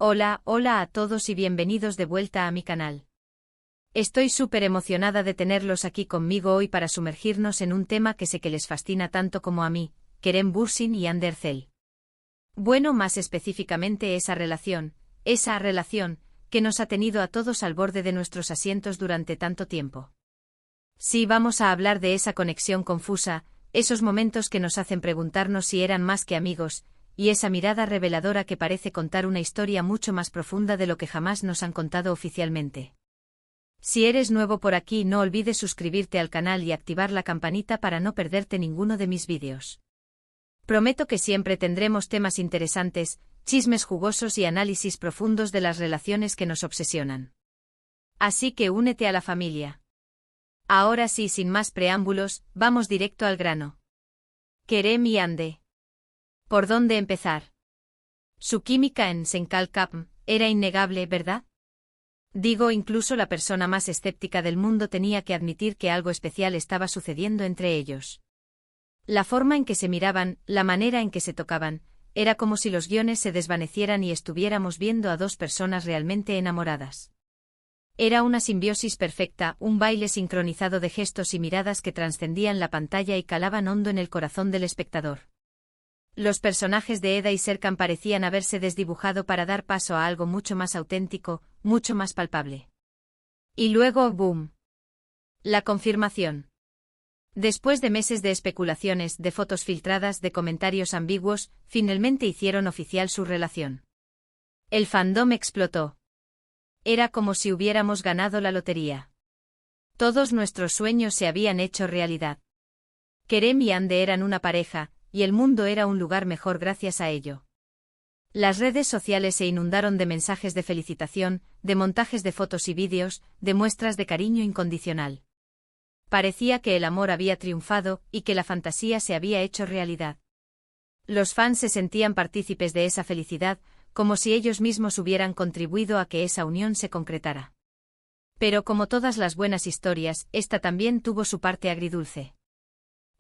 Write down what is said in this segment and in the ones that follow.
Hola a todos y bienvenidos de vuelta a mi canal. Estoy súper emocionada de tenerlos aquí conmigo hoy para sumergirnos en un tema que sé que les fascina tanto como a mí, Kerem Bürsin y Hande Erçel. Bueno, más específicamente esa relación que nos ha tenido a todos al borde de nuestros asientos durante tanto tiempo. Sí, vamos a hablar de esa conexión confusa, esos momentos que nos hacen preguntarnos si eran más que amigos, y esa mirada reveladora que parece contar una historia mucho más profunda de lo que jamás nos han contado oficialmente. Si eres nuevo por aquí, no olvides suscribirte al canal y activar la campanita para no perderte ninguno de mis vídeos. Prometo que siempre tendremos temas interesantes, chismes jugosos y análisis profundos de las relaciones que nos obsesionan. Así que únete a la familia. Ahora sí, sin más preámbulos, vamos directo al grano. Kerem y Hande. ¿Por dónde empezar? Su química en Senkalkapm era innegable, ¿verdad? Digo, incluso la persona más escéptica del mundo tenía que admitir que algo especial estaba sucediendo entre ellos. La forma en que se miraban, la manera en que se tocaban, era como si los guiones se desvanecieran y estuviéramos viendo a dos personas realmente enamoradas. Era una simbiosis perfecta, un baile sincronizado de gestos y miradas que trascendían la pantalla y calaban hondo en el corazón del espectador. Los personajes de Eda y Serkan parecían haberse desdibujado para dar paso a algo mucho más auténtico, mucho más palpable. Y luego, ¡boom! La confirmación. Después de meses de especulaciones, de fotos filtradas, de comentarios ambiguos, finalmente hicieron oficial su relación. El fandom explotó. Era como si hubiéramos ganado la lotería. Todos nuestros sueños se habían hecho realidad. Kerem y Hande eran una pareja, y el mundo era un lugar mejor gracias a ello. Las redes sociales se inundaron de mensajes de felicitación, de montajes de fotos y vídeos, de muestras de cariño incondicional. Parecía que el amor había triunfado y que la fantasía se había hecho realidad. Los fans se sentían partícipes de esa felicidad, como si ellos mismos hubieran contribuido a que esa unión se concretara. Pero como todas las buenas historias, esta también tuvo su parte agridulce.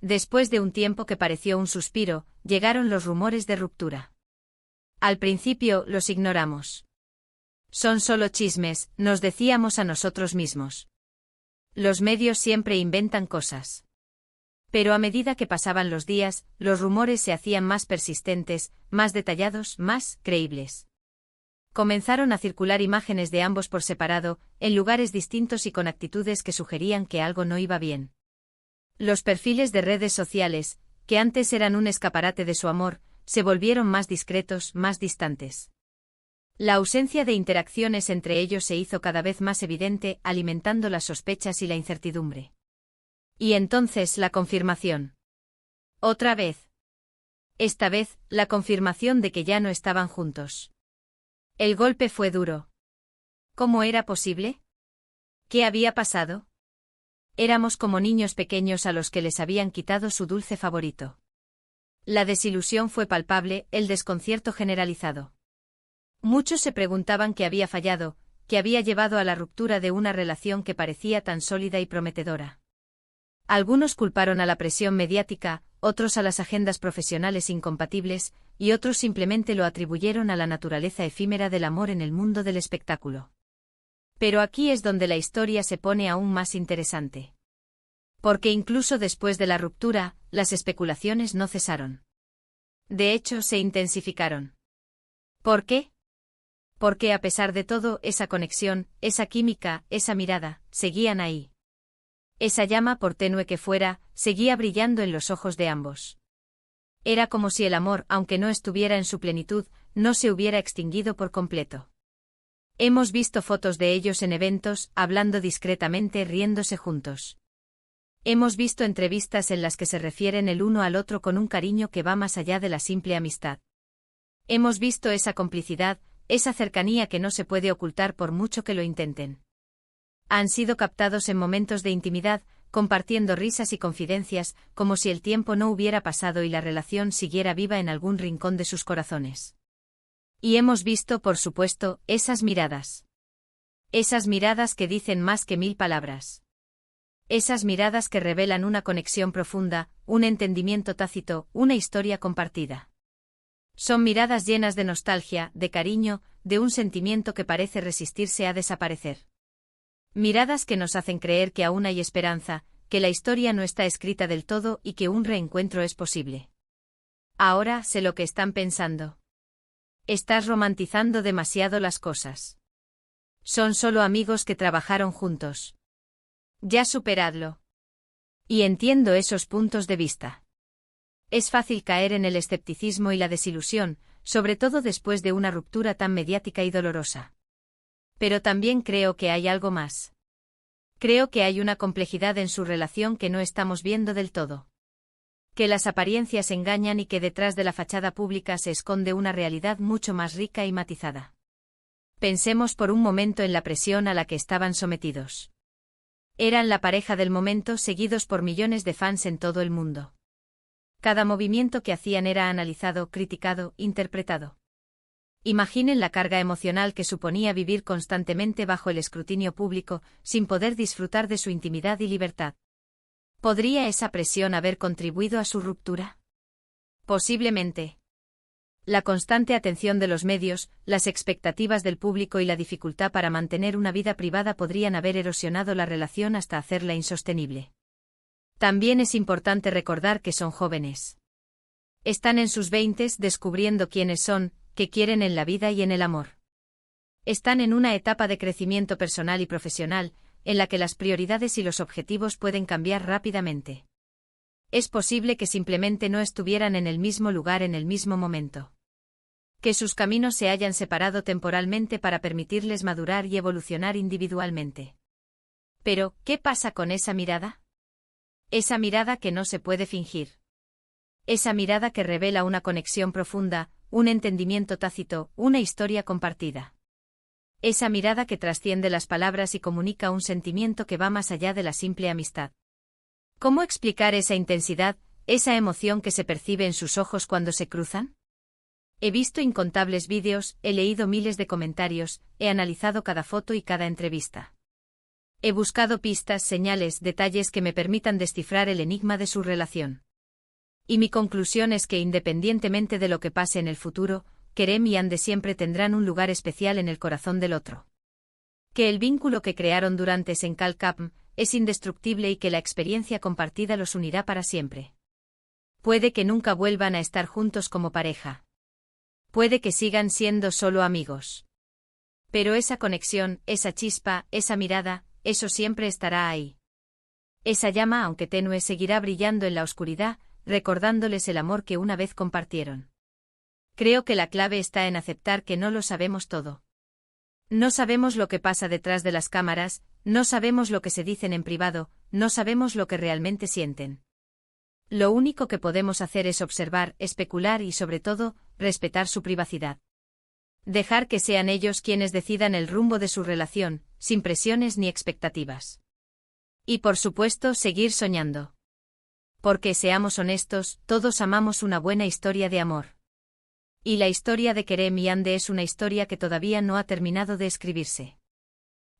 Después de un tiempo que pareció un suspiro, llegaron los rumores de ruptura. Al principio los ignoramos. Son solo chismes, nos decíamos a nosotros mismos. Los medios siempre inventan cosas. Pero a medida que pasaban los días, los rumores se hacían más persistentes, más detallados, más creíbles. Comenzaron a circular imágenes de ambos por separado, en lugares distintos y con actitudes que sugerían que algo no iba bien. Los perfiles de redes sociales, que antes eran un escaparate de su amor, se volvieron más discretos, más distantes. La ausencia de interacciones entre ellos se hizo cada vez más evidente, alimentando las sospechas y la incertidumbre. Y entonces la confirmación. Otra vez. Esta vez, la confirmación de que ya no estaban juntos. El golpe fue duro. ¿Cómo era posible? ¿Qué había pasado? Éramos como niños pequeños a los que les habían quitado su dulce favorito. La desilusión fue palpable, el desconcierto generalizado. Muchos se preguntaban qué había fallado, qué había llevado a la ruptura de una relación que parecía tan sólida y prometedora. Algunos culparon a la presión mediática, otros a las agendas profesionales incompatibles, y otros simplemente lo atribuyeron a la naturaleza efímera del amor en el mundo del espectáculo. Pero aquí es donde la historia se pone aún más interesante. Porque incluso después de la ruptura, las especulaciones no cesaron. De hecho, se intensificaron. ¿Por qué? Porque a pesar de todo, esa conexión, esa química, esa mirada, seguían ahí. Esa llama, por tenue que fuera, seguía brillando en los ojos de ambos. Era como si el amor, aunque no estuviera en su plenitud, no se hubiera extinguido por completo. Hemos visto fotos de ellos en eventos, hablando discretamente, riéndose juntos. Hemos visto entrevistas en las que se refieren el uno al otro con un cariño que va más allá de la simple amistad. Hemos visto esa complicidad, esa cercanía que no se puede ocultar por mucho que lo intenten. Han sido captados en momentos de intimidad, compartiendo risas y confidencias, como si el tiempo no hubiera pasado y la relación siguiera viva en algún rincón de sus corazones. Y hemos visto, por supuesto, esas miradas. Esas miradas que dicen más que 1000 palabras. Esas miradas que revelan una conexión profunda, un entendimiento tácito, una historia compartida. Son miradas llenas de nostalgia, de cariño, de un sentimiento que parece resistirse a desaparecer. Miradas que nos hacen creer que aún hay esperanza, que la historia no está escrita del todo y que un reencuentro es posible. Ahora sé lo que están pensando. Estás romantizando demasiado las cosas. Son solo amigos que trabajaron juntos. Ya superadlo. Y entiendo esos puntos de vista. Es fácil caer en el escepticismo y la desilusión, sobre todo después de una ruptura tan mediática y dolorosa. Pero también creo que hay algo más. Creo que hay una complejidad en su relación que no estamos viendo del todo. Que las apariencias engañan y que detrás de la fachada pública se esconde una realidad mucho más rica y matizada. Pensemos por un momento en la presión a la que estaban sometidos. Eran la pareja del momento, seguidos por millones de fans en todo el mundo. Cada movimiento que hacían era analizado, criticado, interpretado. Imaginen la carga emocional que suponía vivir constantemente bajo el escrutinio público, sin poder disfrutar de su intimidad y libertad. ¿Podría esa presión haber contribuido a su ruptura? Posiblemente. La constante atención de los medios, las expectativas del público y la dificultad para mantener una vida privada podrían haber erosionado la relación hasta hacerla insostenible. También es importante recordar que son jóvenes. Están en sus 20s descubriendo quiénes son, qué quieren en la vida y en el amor. Están en una etapa de crecimiento personal y profesional, en la que las prioridades y los objetivos pueden cambiar rápidamente. Es posible que simplemente no estuvieran en el mismo lugar en el mismo momento. Que sus caminos se hayan separado temporalmente para permitirles madurar y evolucionar individualmente. Pero, ¿qué pasa con esa mirada? Esa mirada que no se puede fingir. Esa mirada que revela una conexión profunda, un entendimiento tácito, una historia compartida. Esa mirada que trasciende las palabras y comunica un sentimiento que va más allá de la simple amistad. ¿Cómo explicar esa intensidad, esa emoción que se percibe en sus ojos cuando se cruzan? He visto incontables vídeos, he leído miles de comentarios, he analizado cada foto y cada entrevista. He buscado pistas, señales, detalles que me permitan descifrar el enigma de su relación. Y mi conclusión es que independientemente de lo que pase en el futuro, Kerem y Hande siempre tendrán un lugar especial en el corazón del otro. Que el vínculo que crearon durante Senkalkapm es indestructible y que la experiencia compartida los unirá para siempre. Puede que nunca vuelvan a estar juntos como pareja. Puede que sigan siendo solo amigos. Pero esa conexión, esa chispa, esa mirada, eso siempre estará ahí. Esa llama, aunque tenue, seguirá brillando en la oscuridad, recordándoles el amor que una vez compartieron. Creo que la clave está en aceptar que no lo sabemos todo. No sabemos lo que pasa detrás de las cámaras, no sabemos lo que se dicen en privado, no sabemos lo que realmente sienten. Lo único que podemos hacer es observar, especular y, sobre todo, respetar su privacidad. Dejar que sean ellos quienes decidan el rumbo de su relación, sin presiones ni expectativas. Y por supuesto, seguir soñando. Porque seamos honestos, todos amamos una buena historia de amor. Y la historia de Kerem y Hande es una historia que todavía no ha terminado de escribirse.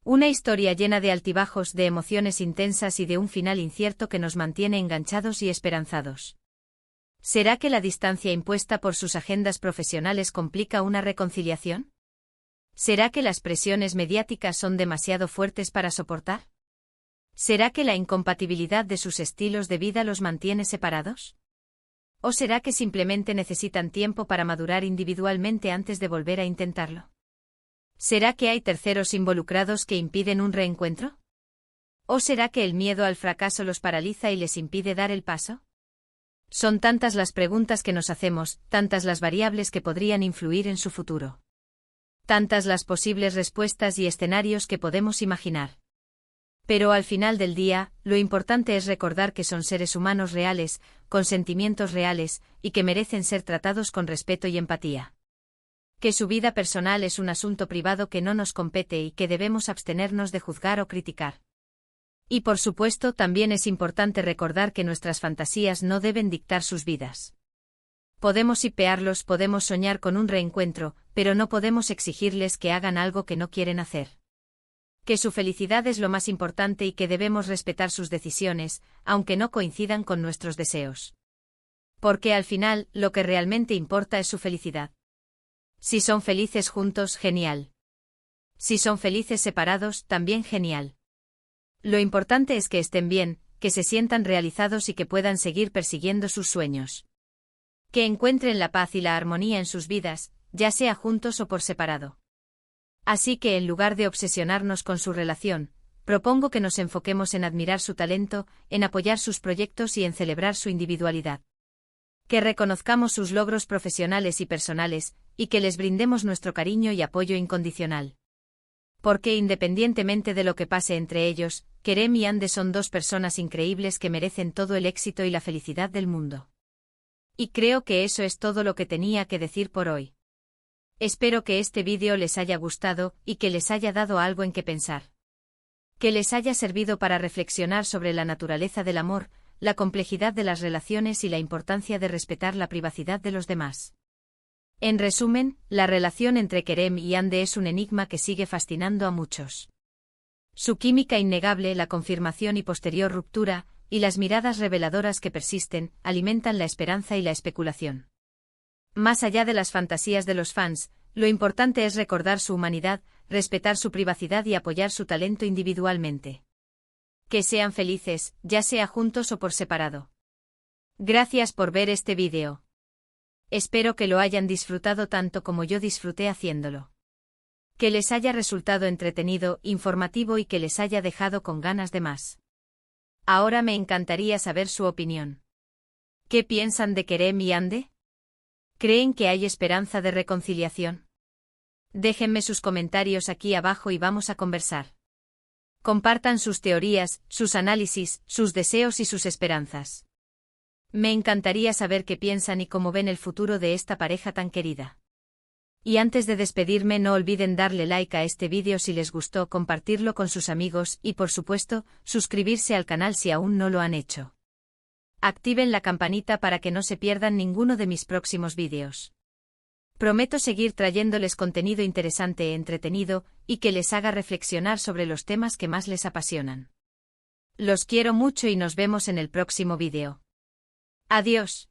Una historia llena de altibajos, de emociones intensas y de un final incierto que nos mantiene enganchados y esperanzados. ¿Será que la distancia impuesta por sus agendas profesionales complica una reconciliación? ¿Será que las presiones mediáticas son demasiado fuertes para soportar? ¿Será que la incompatibilidad de sus estilos de vida los mantiene separados? ¿O será que simplemente necesitan tiempo para madurar individualmente antes de volver a intentarlo? ¿Será que hay terceros involucrados que impiden un reencuentro? ¿O será que el miedo al fracaso los paraliza y les impide dar el paso? Son tantas las preguntas que nos hacemos, tantas las variables que podrían influir en su futuro. Tantas las posibles respuestas y escenarios que podemos imaginar. Pero al final del día, lo importante es recordar que son seres humanos reales, con sentimientos reales, y que merecen ser tratados con respeto y empatía. Que su vida personal es un asunto privado que no nos compete y que debemos abstenernos de juzgar o criticar. Y por supuesto también es importante recordar que nuestras fantasías no deben dictar sus vidas. Podemos hipearlos, podemos soñar con un reencuentro, pero no podemos exigirles que hagan algo que no quieren hacer. Que su felicidad es lo más importante y que debemos respetar sus decisiones, aunque no coincidan con nuestros deseos. Porque al final, lo que realmente importa es su felicidad. Si son felices juntos, genial. Si son felices separados, también genial. Lo importante es que estén bien, que se sientan realizados y que puedan seguir persiguiendo sus sueños. Que encuentren la paz y la armonía en sus vidas, ya sea juntos o por separado. Así que en lugar de obsesionarnos con su relación, propongo que nos enfoquemos en admirar su talento, en apoyar sus proyectos y en celebrar su individualidad. Que reconozcamos sus logros profesionales y personales, y que les brindemos nuestro cariño y apoyo incondicional. Porque independientemente de lo que pase entre ellos, Kerem y Ande son dos personas increíbles que merecen todo el éxito y la felicidad del mundo. Y creo que eso es todo lo que tenía que decir por hoy. Espero que este vídeo les haya gustado y que les haya dado algo en que pensar. Que les haya servido para reflexionar sobre la naturaleza del amor, la complejidad de las relaciones y la importancia de respetar la privacidad de los demás. En resumen, la relación entre Kerem y Ande es un enigma que sigue fascinando a muchos. Su química innegable, la confirmación y posterior ruptura, y las miradas reveladoras que persisten, alimentan la esperanza y la especulación. Más allá de las fantasías de los fans, lo importante es recordar su humanidad, respetar su privacidad y apoyar su talento individualmente. Que sean felices, ya sea juntos o por separado. Gracias por ver este vídeo. Espero que lo hayan disfrutado tanto como yo disfruté haciéndolo. Que les haya resultado entretenido, informativo y que les haya dejado con ganas de más. Ahora me encantaría saber su opinión. ¿Qué piensan de Kerem y Ande? ¿Creen que hay esperanza de reconciliación? Déjenme sus comentarios aquí abajo y vamos a conversar. Compartan sus teorías, sus análisis, sus deseos y sus esperanzas. Me encantaría saber qué piensan y cómo ven el futuro de esta pareja tan querida. Y antes de despedirme, no olviden darle like a este vídeo si les gustó, compartirlo con sus amigos y, por supuesto, suscribirse al canal si aún no lo han hecho. Activen la campanita para que no se pierdan ninguno de mis próximos vídeos. Prometo seguir trayéndoles contenido interesante e entretenido, y que les haga reflexionar sobre los temas que más les apasionan. Los quiero mucho y nos vemos en el próximo vídeo. Adiós.